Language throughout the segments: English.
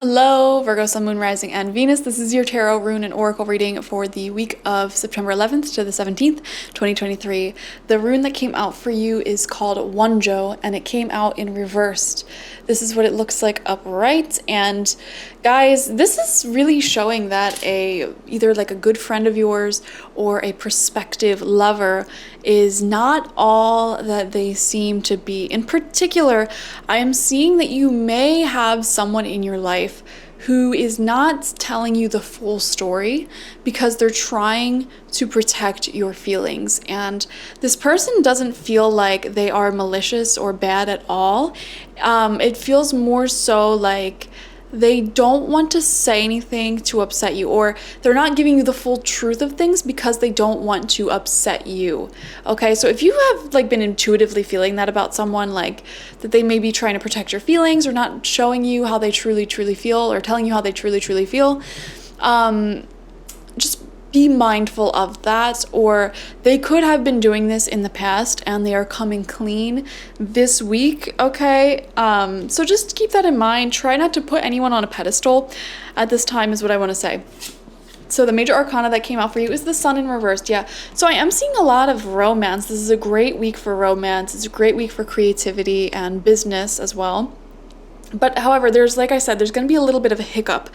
Hello, Virgo, Sun, Moon, Rising, and Venus. This is your tarot, rune, and oracle reading for the week of September 11th to the 17th, 2023. The rune that came out for you is called Wonjo, and it came out in reversed. This is what it looks like upright. And guys, this is really showing that either like a good friend of yours or a prospective lover is not all that they seem to be. In particular, I am seeing that you may have someone in your life who is not telling you the full story because they're trying to protect your feelings. And this person doesn't feel like they are malicious or bad at all. It feels more so like they don't want to say anything to upset you, or they're not giving you the full truth of things because they don't want to upset you. Okay, so if you have like been intuitively feeling that about someone, like that they may be trying to protect your feelings or not showing you how they truly feel, or telling you how they truly feel, just be mindful of that. Or they could have been doing this in the past and they are coming clean this week. Okay, so just keep that in mind. Try not to put anyone on a pedestal at this time is what I want to say. So the major arcana that came out for you is the Sun in reversed. Yeah, so I am seeing a lot of romance. This is a great week for romance. It's a great week for creativity and business as well. But however, like I said, there's going to be a little bit of a hiccup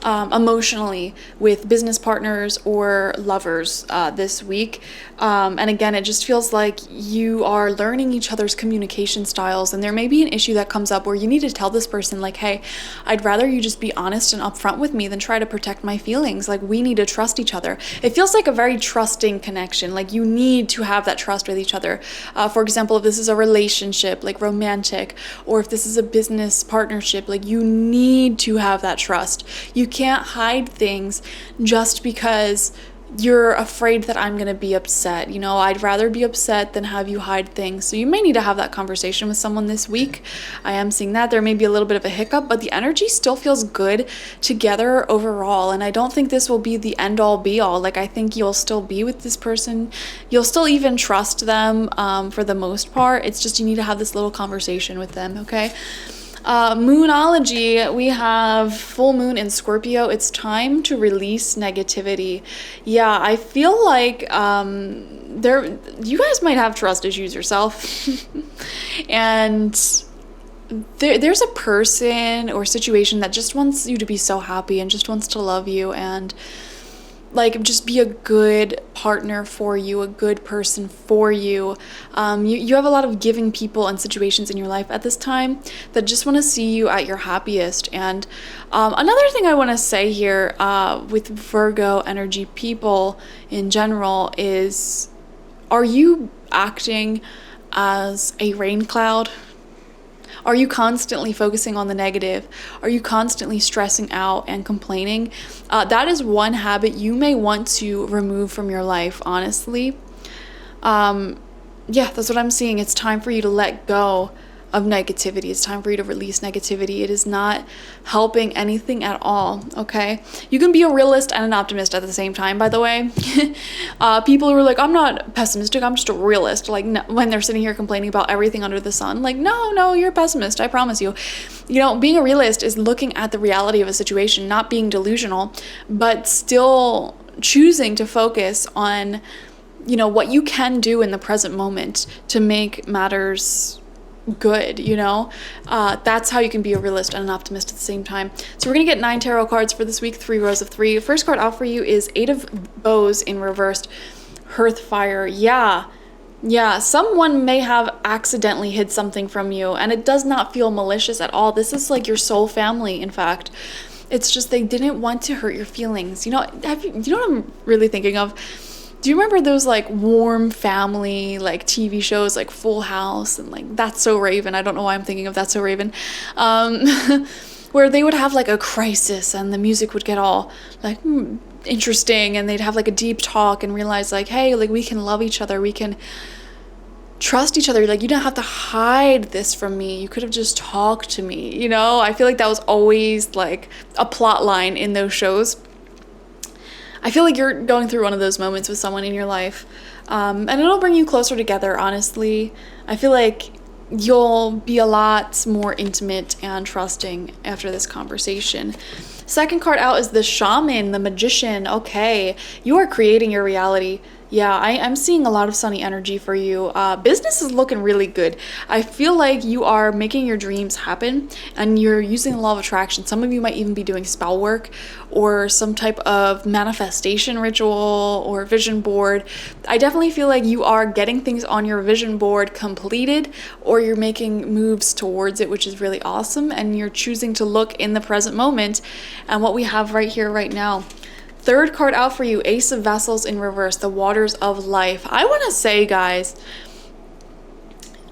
emotionally with business partners or lovers this week. And again, it just feels like you are learning each other's communication styles, and there may be an issue that comes up where you need to tell this person like, hey, I'd rather you just be honest and upfront with me than try to protect my feelings. Like, we need to trust each other. It feels like a very trusting connection. Like, you need to have that trust with each other. For example, if this is a relationship, like romantic, or if this is a business partnership, like you need to have that trust. You can't hide things just because you're afraid that I'm going to be upset. You know, I'd rather be upset than have you hide things. So you may need to have that conversation with someone this week. I am seeing that there may be a little bit of a hiccup, but the energy still feels good together overall. And I don't think this will be the end all be all. Like, I think you'll still be with this person. You'll still even trust them for the most part. It's just you need to have this little conversation with them, okay? Moonology, we have full moon in Scorpio. It's time to release negativity. Yeah, I feel like you guys might have trust issues yourself. And there's a person or situation that just wants you to be so happy and just wants to love you and like just be a good partner for you, a good person for you. You have a lot of giving people and situations in your life at this time that just want to see you at your happiest. And another thing I want to say here with Virgo energy people in general is, are you acting as a rain cloud? Are you constantly focusing on the negative? Are you constantly stressing out and complaining? That is one habit you may want to remove from your life, honestly. Yeah, that's what I'm seeing. It's time for you to let go of negativity. It's time for you to release negativity. It is not helping anything at all, okay? You can be a realist and an optimist at the same time, by the way. People who are like, I'm not pessimistic, I'm just a realist, like no, when they're sitting here complaining about everything under the sun, like, no, you're a pessimist, I promise you. You know, being a realist is looking at the reality of a situation, not being delusional, but still choosing to focus on, you know, what you can do in the present moment to make matters good, you know? That's how you can be a realist and an optimist at the same time. So we're gonna get 9 tarot cards for this week, 3 rows of 3. First card out for you is 8 of Bows in reversed, Hearth Fire. Yeah, someone may have accidentally hid something from you, and it does not feel malicious at all. This is like your soul family, in fact. It's just they didn't want to hurt your feelings. You know, you know what I'm really thinking of? Do you remember those like warm family like TV shows like Full House and like That's So Raven? I don't know why I'm thinking of That's So Raven. Where they would have like a crisis and the music would get all like interesting, and they'd have like a deep talk and realize like, hey, like we can love each other, we can trust each other. Like, you don't have to hide this from me. You could have just talked to me, you know? I feel like that was always like a plot line in those shows. I feel like you're going through one of those moments with someone in your life, and it'll bring you closer together, honestly. I feel like you'll be a lot more intimate and trusting after this conversation. Second card out is the Shaman, the Magician. Okay, you are creating your reality. Yeah, I'm seeing a lot of sunny energy for you. Business is looking really good. I feel like you are making your dreams happen and you're using the law of attraction. Some of you might even be doing spell work or some type of manifestation ritual or vision board. I definitely feel like you are getting things on your vision board completed, or you're making moves towards it, which is really awesome. And you're choosing to look in the present moment and what we have right here, right now. Third card out for you, Ace of Vessels in reverse, the waters of life. I want to say, guys,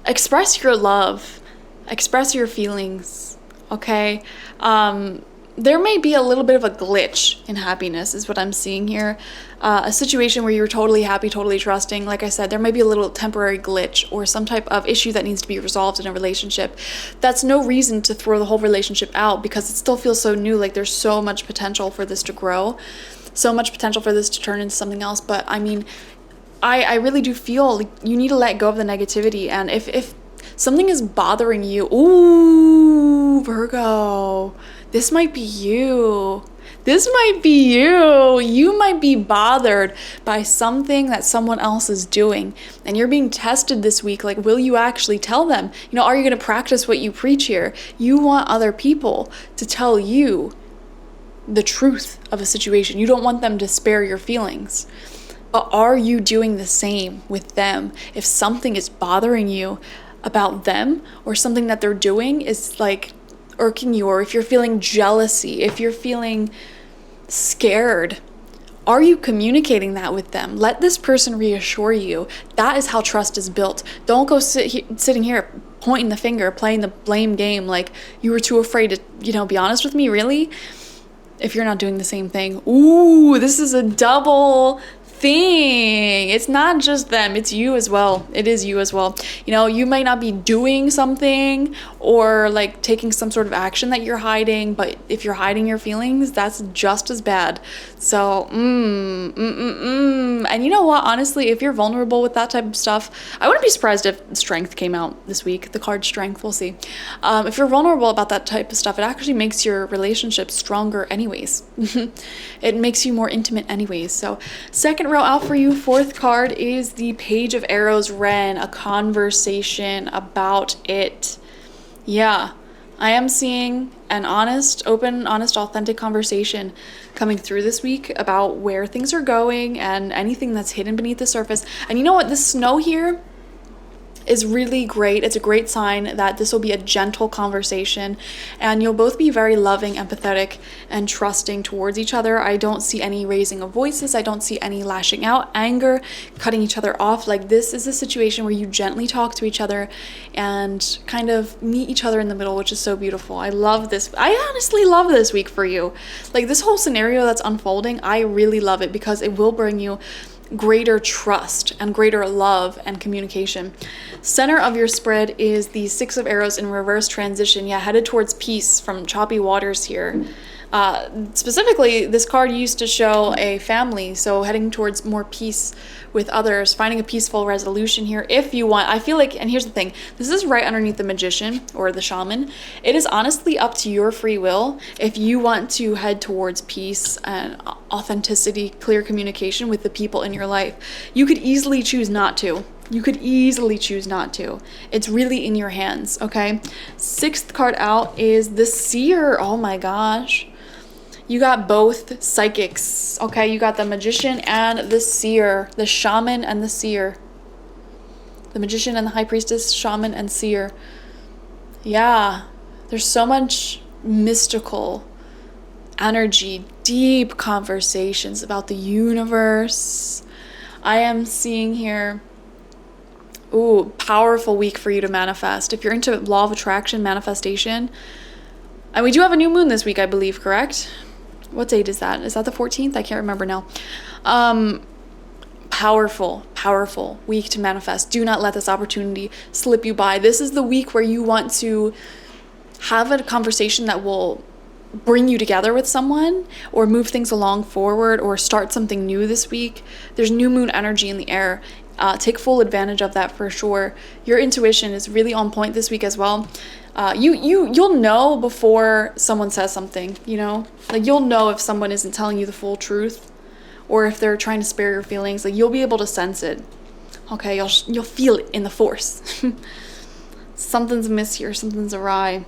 express your love, express your feelings, okay? There may be a little bit of a glitch in happiness is what I'm seeing here. A situation where you're totally happy, totally trusting. Like I said, there may be a little temporary glitch or some type of issue that needs to be resolved in a relationship. That's no reason to throw the whole relationship out because it still feels so new. Like there's so much potential for this to grow. So much potential for this to turn into something else. But I mean, I really do feel like you need to let go of the negativity. And if something is bothering you, ooh, Virgo, this might be you. This might be you. You might be bothered by something that someone else is doing. And you're being tested this week. Like, will you actually tell them? You know, are you going to practice what you preach here? You want other people to tell you the truth of a situation. You don't want them to spare your feelings. But are you doing the same with them? If something is bothering you about them or something that they're doing is like irking you, or if you're feeling jealousy, if you're feeling scared, are you communicating that with them? Let this person reassure you. That is how trust is built. Don't go sitting here pointing the finger, playing the blame game like you were too afraid to, be honest with me, really? If you're not doing the same thing. Ooh, this is a double thing. It's not just them, it's you as well. It is you as well. You might not be doing something or like taking some sort of action that you're hiding, but if you're hiding your feelings, that's just as bad. So, And you know what? Honestly, if you're vulnerable with that type of stuff, I wouldn't be surprised if Strength came out this week. The card Strength, we'll see. If you're vulnerable about that type of stuff, it actually makes your relationship stronger anyways. It makes you more intimate anyways. So, second row out for you, fourth card is the Page of Arrows, Ren, a conversation about it. Yeah, I am seeing an honest, open, honest, authentic conversation coming through this week about where things are going and anything that's hidden beneath the surface. And you know what? This snow here is really great. It's a great sign that this will be a gentle conversation and you'll both be very loving, empathetic, and trusting towards each other. I don't see any raising of voices. I don't see any lashing out, anger, cutting each other off. Like, this is a situation where you gently talk to each other and kind of meet each other in the middle, which is so beautiful. I love this. I honestly love this week for you. Like, this whole scenario that's unfolding, I really love it because it will bring you greater trust and greater love and communication. Center of your spread is the Six of Arrows in reverse transition. Yeah, headed towards peace from choppy waters here. Specifically, this card used to show a family, so heading towards more peace with others, finding a peaceful resolution here if you want. I feel like, and here's the thing, this is right underneath the Magician or the Shaman. It is honestly up to your free will if you want to head towards peace and authenticity, clear communication with the people in your life. You could easily choose not to. You could easily choose not to. It's really in your hands, okay? Sixth card out is the Seer. Oh my gosh. You got both psychics, okay? You got the Magician and the Seer, the Shaman and the Seer. The Magician and the High Priestess, Shaman and Seer. Yeah, there's so much mystical energy, deep conversations about the universe. I am seeing here, ooh, powerful week for you to manifest. If you're into law of attraction, manifestation, and we do have a new moon this week, I believe, correct? What date is that? Is that the 14th? I can't remember now. Powerful week to manifest. Do not let this opportunity slip you by. This is the week where you want to have a conversation that will bring you together with someone or move things along forward or start something new this week. There's new moon energy in the air. Take full advantage of that for sure. Your intuition is really on point this week as well. You'll know before someone says something, you know? Like, you'll know if someone isn't telling you the full truth, or if they're trying to spare your feelings. Like, you'll be able to sense it. Okay, you'll feel it in the force. Something's amiss here, something's awry.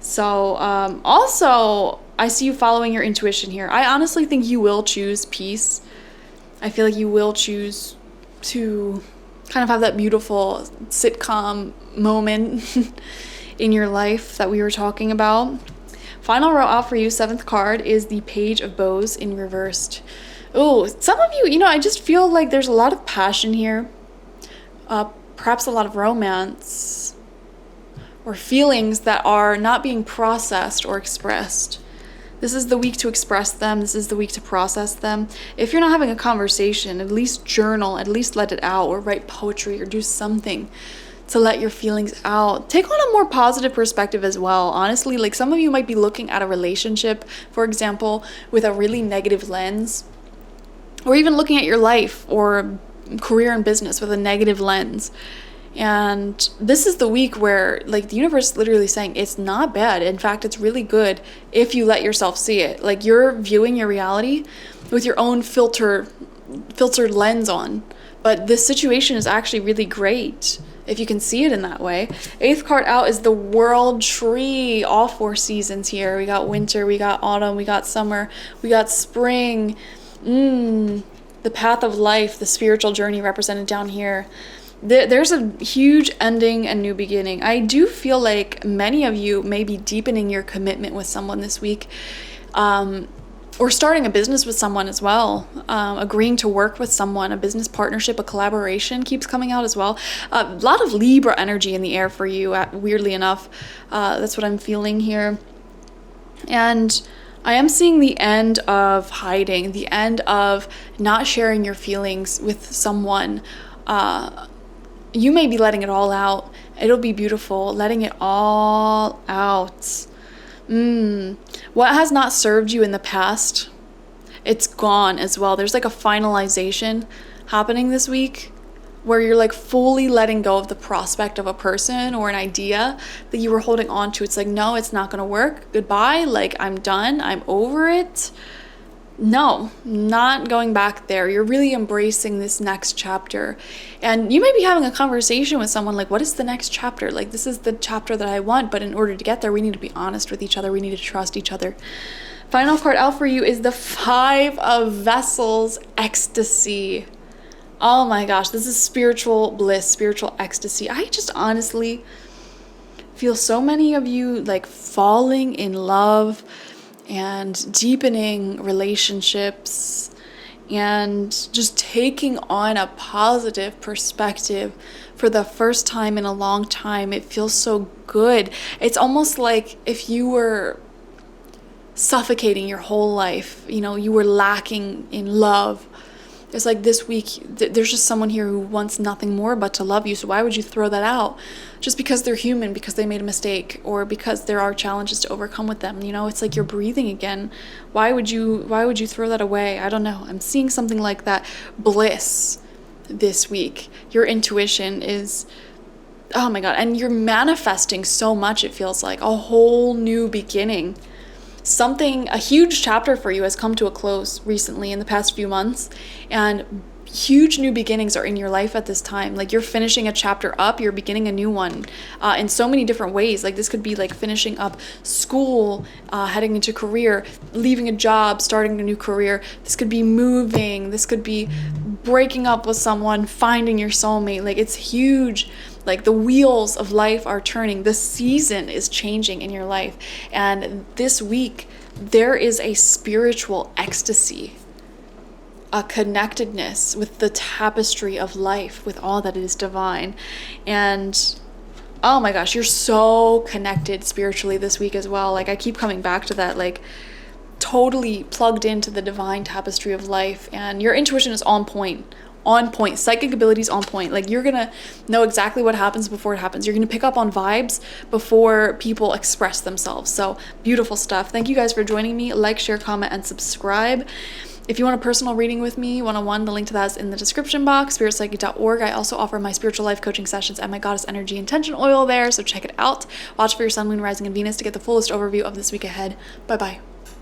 So, also, I see you following your intuition here. I honestly think you will choose peace. I feel like you will choose to kind of have that beautiful sitcom moment in your life that we were talking about. Final row out for you, 7th card, is the Page of Bows in reversed. Oh, some of you, I just feel like there's a lot of passion here. Perhaps a lot of romance or feelings that are not being processed or expressed. This is the week to express them. This is the week to process them. If you're not having a conversation, at least journal, at least let it out, or write poetry, or do something to let your feelings out. Take on a more positive perspective as well. Honestly, like, some of you might be looking at a relationship, for example, with a really negative lens, or even looking at your life or career and business with a negative lens. And this is the week where, like, the universe is literally saying it's not bad. In fact, it's really good if you let yourself see it. Like, you're viewing your reality with your own filtered lens on. But this situation is actually really great if you can see it in that way. 8th card out is the World Tree. All 4 seasons here. We got winter, we got autumn, we got summer, we got spring. The path of life, the spiritual journey represented down here. There's a huge ending and new beginning. I do feel like many of you may be deepening your commitment with someone this week, or starting a business with someone as well, agreeing to work with someone. A business partnership, a collaboration keeps coming out as well. A lot of Libra energy in the air for you, weirdly enough. That's what I'm feeling here. And I am seeing the end of hiding, the end of not sharing your feelings with someone. You may be letting it all out. It'll be beautiful, letting it all out. What has not served you in the past, it's gone as well. There's like a finalization happening this week where you're like fully letting go of the prospect of a person or an idea that you were holding on to. It's like, no, it's not going to work. Goodbye. Like, I'm done. I'm over it. No, not going back there. You're really embracing this next chapter. And you may be having a conversation with someone like, what is the next chapter? Like, this is the chapter that I want, but in order to get there, we need to be honest with each other. We need to trust each other. Final card out for you is the 5 of Vessels, Ecstasy. Oh my gosh, this is spiritual bliss, spiritual ecstasy. I just honestly feel so many of you like falling in love and deepening relationships and just taking on a positive perspective for the first time in a long time. It feels so good. It's almost like if you were suffocating your whole life, you were lacking in love. It's like this week, there's just someone here who wants nothing more but to love you. So why would you throw that out? Just because they're human, because they made a mistake, or because there are challenges to overcome with them. It's like you're breathing again. Why would you throw that away? I don't know. I'm seeing something like that. Bliss this week. Your intuition is, oh my God. And you're manifesting so much, it feels like. A whole new beginning. A huge chapter for you has come to a close recently in the past few months, and huge new beginnings are in your life at this time. Like, you're finishing a chapter up, you're beginning a new one in so many different ways. Like, this could be like finishing up school, heading into career, leaving a job, starting a new career. This could be moving, this could be breaking up with someone, finding your soulmate. Like, it's huge. Like, the wheels of life are turning. The season is changing in your life. And this week, there is a spiritual ecstasy, a connectedness with the tapestry of life, with all that is divine. And oh my gosh, you're so connected spiritually this week as well. Like, I keep coming back to that, like, totally plugged into the divine tapestry of life. And your intuition is on point. Psychic abilities on point. Like, you're gonna know exactly what happens before it happens. You're gonna pick up on vibes before people express themselves. So beautiful stuff. Thank you guys for joining me. Like, share, comment, and subscribe. If you want a personal reading with me, one-on-one, the link to that is in the description box, spiritpsychic.org. I also offer my spiritual life coaching sessions and my Goddess Energy Intention Oil there, so check it out. Watch for your sun, moon, rising, and Venus to get the fullest overview of this week ahead. Bye-bye.